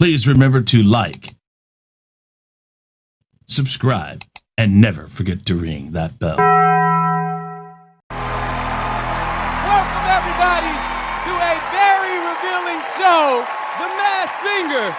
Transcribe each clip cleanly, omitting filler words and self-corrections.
Please remember to like, subscribe, and never forget to ring that bell. Welcome everybody to a very revealing show, The Masked Singer.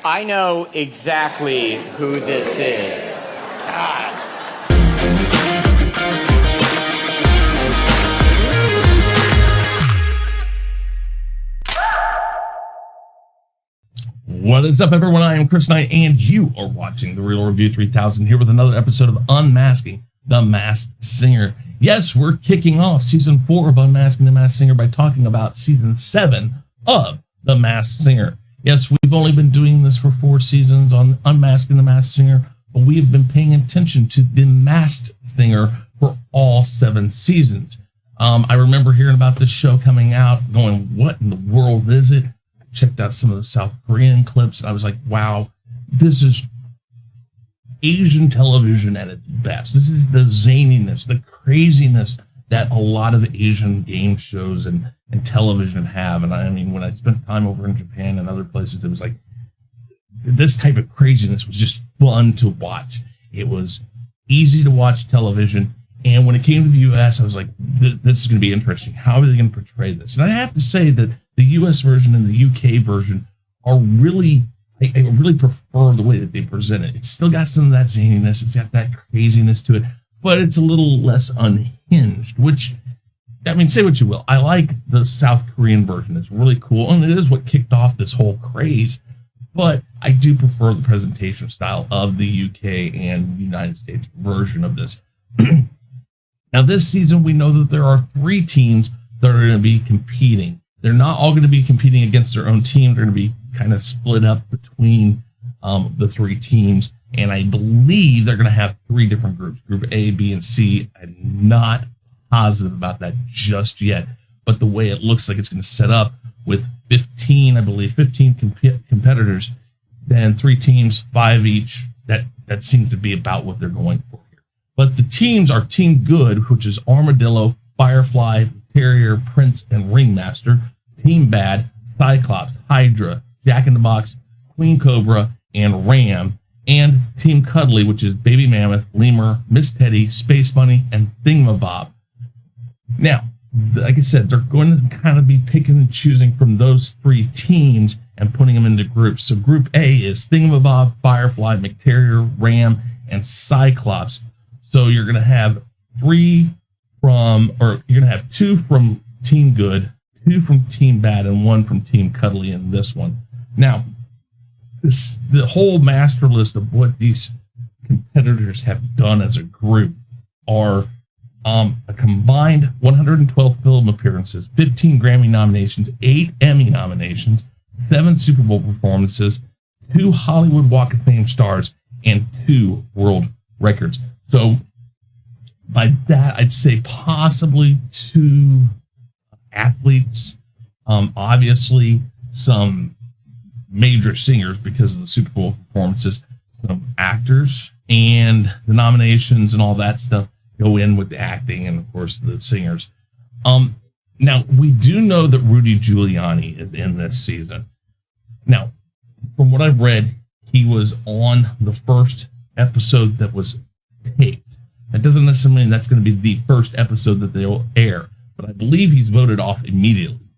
I know exactly who this is. God. What is up, everyone? I am Chris Knight, and you are watching The Real Review 3000 here with another episode of Unmasking the Masked Singer. Yes, we're kicking off Season 4 of Unmasking the Masked Singer by talking about Season 7 of The Masked Singer. Yes, we've only been doing this for 4 seasons on Unmasking the Masked Singer, but we have been paying attention to the Masked Singer for all 7 seasons. I remember hearing about this show coming out, going, what in the world is it? I checked out some of the South Korean clips, and I was like, wow, this is Asian television at its best. This is the zaniness, the craziness that a lot of Asian game shows and television have. And I mean, when I spent time over in Japan and other places, it was like this type of craziness was just fun to watch. It was easy to watch television. And when it came to the U.S., I was like, this is going to be interesting. How are they going to portray this? And I have to say that the U.S. version and the U.K. version are really, I really prefer the way that they present it. It's still got some of that zaniness. It's got that craziness to it, but it's a little less unhinged, which, I mean, say what you will. I like the South Korean version. It's really cool, and it is what kicked off this whole craze, but I do prefer the presentation style of the UK and United States version of this. Now, this season, we know that there are 3 teams that are going to be competing. They're not all going to be competing against their own team. They're going to be kind of split up between the 3 teams, and I believe they're going to have 3 different groups, Group A, B, and C. I'm not positive about that just yet, but the way it looks like it's going to set up with 15, I believe, 15 competitors, then 3 teams, 5 each, that seems to be about what they're going for here. But the teams are Team Good, which is Armadillo, Firefly, Terrier, Prince, and Ringmaster. Team Bad, Cyclops, Hydra, Jack in the Box, Queen Cobra, and Ram. And Team Cuddly, which is Baby Mammoth, Lemur, Miss Teddy, Space Bunny, and Thingamabob. Now, like I said, they're going to kind of be picking and choosing from those 3 teams and putting them into groups. So Group A is Thingamabob, Firefly, McTerrier, Ram, and Cyclops. So you're going to have 2 from Team Good, 2 from Team Bad, and 1 from Team Cuddly in this one. Now, the whole master list of what these competitors have done as a group are a combined 112 film appearances, 15 Grammy nominations, 8 Emmy nominations, 7 Super Bowl performances, 2 Hollywood Walk of Fame stars, and 2 world records. So by that, I'd say possibly 2 athletes, obviously some major singers because of the Super Bowl performances, some actors, and the nominations and all that stuff go in with the acting and, of course, the singers. Now, we do know that Rudy Giuliani is in this season. Now, from what I've read, he was on the first episode that was taped. That doesn't necessarily mean that's going to be the first episode that they'll air, but I believe he's voted off immediately.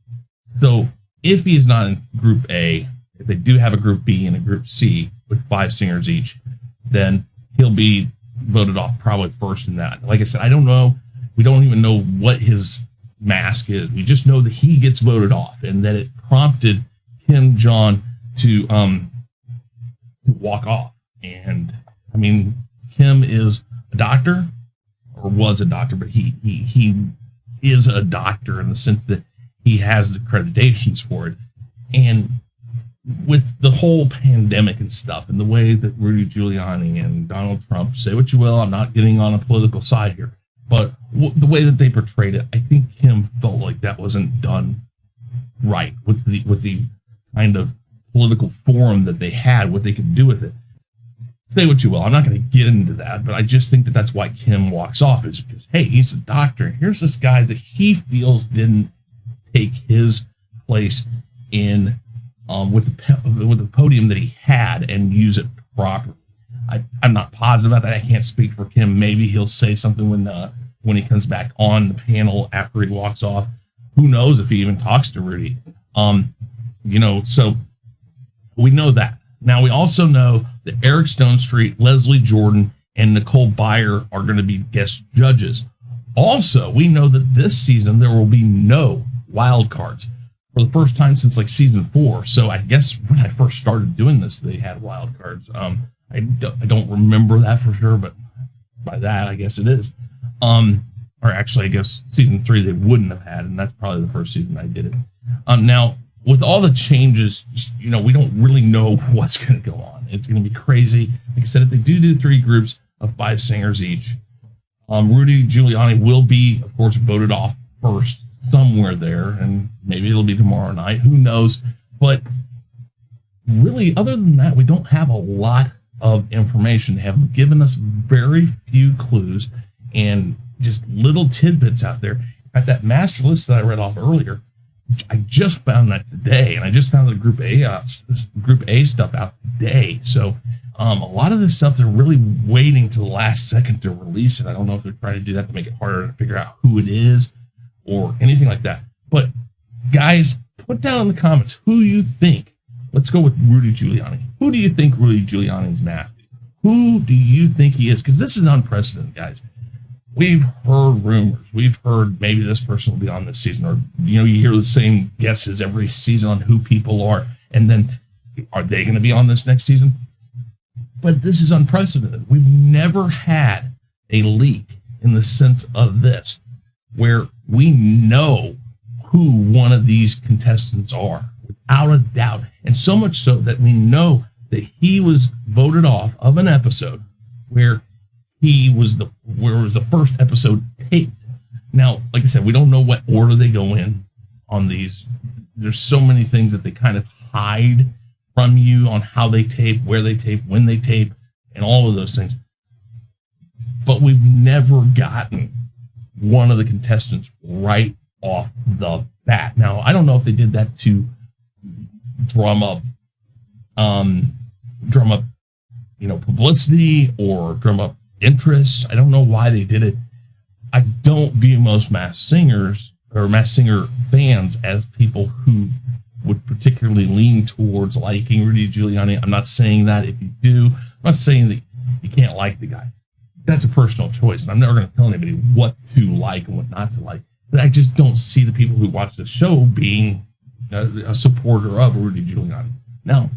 So if he is not in Group A, if they do have a Group B and a Group C with 5 singers each, then he'll be voted off probably first in that. Like I said, I don't know. We don't even know what his mask is. We just know that he gets voted off and that it prompted Ken Jeong to walk off. And mean, Kim is a doctor, or was a doctor, but he is a doctor in the sense that he has the accreditations for it. And with the whole pandemic and stuff, and the way that Rudy Giuliani and Donald Trump, say what you will, I'm not getting on a political side here, but the way that they portrayed it, I think Kim felt like that wasn't done right with the kind of political forum that they had, what they could do with it. Say what you will, I'm not going to get into that, but I just think that that's why Kim walks off, is because, hey, he's a doctor, and here's this guy that he feels didn't take his place in with the podium that he had and use it properly. I'm not positive about that. I can't speak for Kim. Maybe he'll say something when he comes back on the panel after he walks off. Who knows if he even talks to Rudy? So we know that. Now we also know that Eric Stonestreet, Leslie Jordan, and Nicole Byer are going to be guest judges. Also, we know that this season there will be no wild cards for the first time since like season 4. So I guess when I first started doing this, they had wild cards. I don't remember that for sure, but by that, I guess it is. Or actually, I guess season 3 they wouldn't have had, and that's probably the first season I did it. Now, with all the changes, we don't really know what's going to go on. It's going to be crazy. Like I said, if they do 3 groups of 5 singers each, Rudy Giuliani will be, of course, voted off first somewhere there, and maybe it'll be tomorrow night. Who knows? But really, other than that, we don't have a lot of information. They have given us very few clues and just little tidbits out there. In fact, that master list that I read off earlier, I just found that today, and I just found the Group A stuff out today. So a lot of this stuff, they're really waiting to the last second to release it. I don't know if they're trying to do that to make it harder to figure out who it is or anything like that. But guys, put down in the comments who you think. Let's go with Rudy Giuliani. Who do you think Rudy Giuliani's masked? Who do you think he is? Because this is unprecedented, guys. We've heard rumors. We've heard maybe this person will be on this season, or you hear the same guesses every season on who people are, and then are they going to be on this next season? But this is unprecedented. We've never had a leak in the sense of this, where we know who one of these contestants are without a doubt, and so much so that we know that he was voted off of an episode where was the first episode taped. Now, like I said, we don't know what order they go in on these. There's so many things that they kind of hide from you on how they tape, where they tape, when they tape, and all of those things. But we've never gotten one of the contestants right off the bat. Now, I don't know if they did that to drum up publicity or drum up interest. I don't know why they did it. I don't view most Masked Singers or Masked Singer fans as people who would particularly lean towards liking Rudy Giuliani. I'm not saying that if you do. I'm not saying that you can't like the guy. That's a personal choice, and I'm never going to tell anybody what to like and what not to like. But I just don't see the people who watch the show being a supporter of Rudy Giuliani. Now,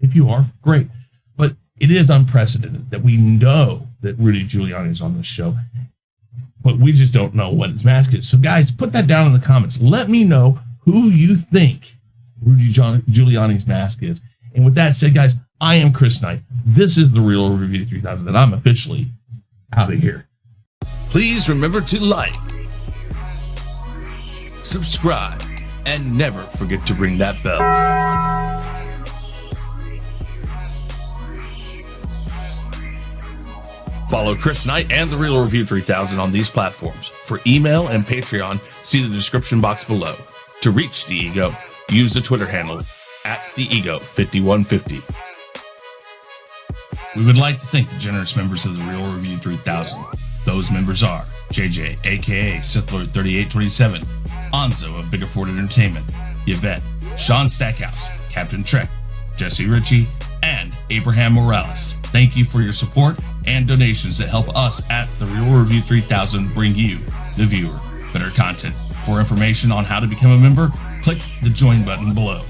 if you are, great. But it is unprecedented that we know that Rudy Giuliani is on this show, but we just don't know what his mask is. So guys, put that down in the comments. Let me know who you think Rudy Giuliani's mask is. And with that said, guys, I am Chris Knight. This is the Real Review 3000, and I'm officially out of here. Please remember to like, subscribe, and never forget to ring that bell. Follow Chris Knight and The Real Review 3000 on these platforms. For email and Patreon, see the description box below. To reach The Ego, use the Twitter handle @TheEgo5150. We would like to thank the generous members of The Real Review 3000. Those members are JJ, aka SithLord3827, Anzo of Biggerford Entertainment, Yvette, Sean Stackhouse, Captain Trek, Jesse Ritchie, and Abraham Morales. Thank you for your support and donations that help us at The Real Review 3000 bring you, the viewer, better content. For information on how to become a member, click the join button below.